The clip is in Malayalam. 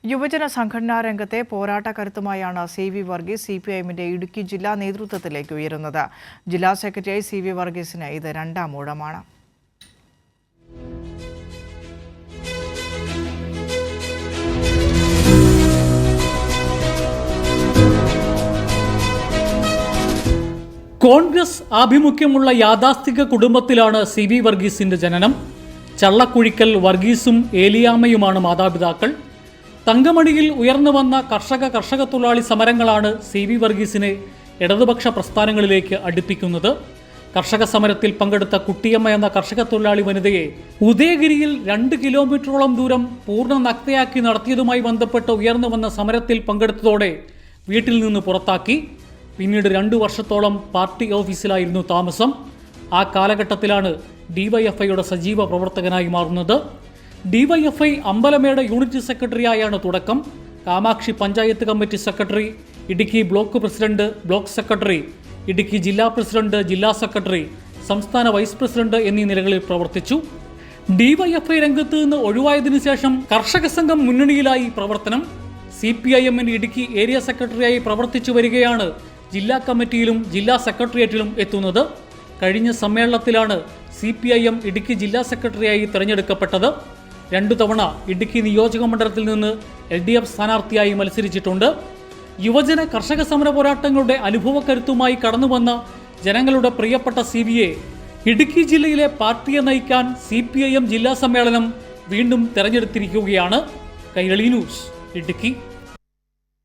യുവജന സംഘടനാ രംഗത്തെ പോരാട്ടക്കരുത്തുമായാണ് CV വർഗീസ് CPIഎമ്മിന്റെ ഇടുക്കി ജില്ലാ നേതൃത്വത്തിലേക്ക് ഉയരുന്നത്. ജില്ലാ സെക്രട്ടറി CV വർഗീസിന് ഇത് രണ്ടാം ഊഴമാണ്. കോൺഗ്രസ് ആഭിമുഖ്യമുള്ള യാഥാസ്ഥിക കുടുംബത്തിലാണ് CV വർഗീസിന്റെ ജനനം. ചള്ളക്കുഴിക്കൽ വർഗീസും ഏലിയാമ്മയുമാണ് മാതാപിതാക്കൾ. തങ്കമണിയിൽ ഉയർന്നു വന്ന കർഷക തൊഴിലാളി സമരങ്ങളാണ് CV വർഗീസിനെ ഇടതുപക്ഷ പ്രസ്ഥാനങ്ങളിലേക്ക് അടുപ്പിക്കുന്നത്. കർഷക സമരത്തിൽ പങ്കെടുത്ത കുട്ടിയമ്മ എന്ന കർഷക തൊഴിലാളി വനിതയെ ഉദയഗിരിയിൽ 2 കിലോമീറ്ററോളം ദൂരം പൂർണ്ണ നഗ്നയാക്കി നടത്തിയതുമായി ബന്ധപ്പെട്ട് ഉയർന്നു വന്ന സമരത്തിൽ പങ്കെടുത്തതോടെ വീട്ടിൽ നിന്ന് പുറത്താക്കി. പിന്നീട് 2 വർഷത്തോളം പാർട്ടി ഓഫീസിലായിരുന്നു താമസം. ആ കാലഘട്ടത്തിലാണ് DYFIയുടെ സജീവ പ്രവർത്തകനായി മാറുന്നത്. DYFI അമ്പലമേട് യൂണിറ്റ് സെക്രട്ടറിയായാണ് തുടക്കം. Kamakshi panchayat committee secretary, Idukki block president, block secretary, Idukki ജില്ലാ പ്രസിഡന്റ്, ജില്ലാ സെക്രട്ടറി, സംസ്ഥാന വൈസ് പ്രസിഡന്റ് എന്നീ നിലകളിൽ പ്രവർത്തിച്ചു. DYFI രംഗത്ത് നിന്ന് ഒഴിവായതിനു ശേഷം കർഷക സംഘം മുന്നണിയിലായി പ്രവർത്തനം. CPIഎമ്മിന്റെ ഇടുക്കി ഏരിയ സെക്രട്ടറിയായി പ്രവർത്തിച്ചു വരികയാണ്. ജില്ലാ കമ്മിറ്റിയിലും ജില്ലാ സെക്രട്ടേറിയറ്റിലും എത്തുന്നത്. കഴിഞ്ഞ സമ്മേളനത്തിലാണ് CPIഎം ഇടുക്കി ജില്ലാ സെക്രട്ടറിയായി തിരഞ്ഞെടുക്കപ്പെട്ടത്. 2 തവണ ഇടുക്കി നിയോജക മണ്ഡലത്തിൽ നിന്ന് LDF സ്ഥാനാർത്ഥിയായി മത്സരിച്ചിട്ടുണ്ട്. യുവജന കർഷക സമര പോരാട്ടങ്ങളുടെ അനുഭവക്കരുത്തുമായി കടന്നുവന്ന ജനങ്ങളുടെ പ്രിയപ്പെട്ട CVയെ ഇടുക്കി ജില്ലയിലെ പാർട്ടിയെ നയിക്കാൻ CPIഎം ജില്ലാ സമ്മേളനം വീണ്ടും തെരഞ്ഞെടുത്തിരിക്കുകയാണ്. കൈരളി ന്യൂസ്, ഇടുക്കി.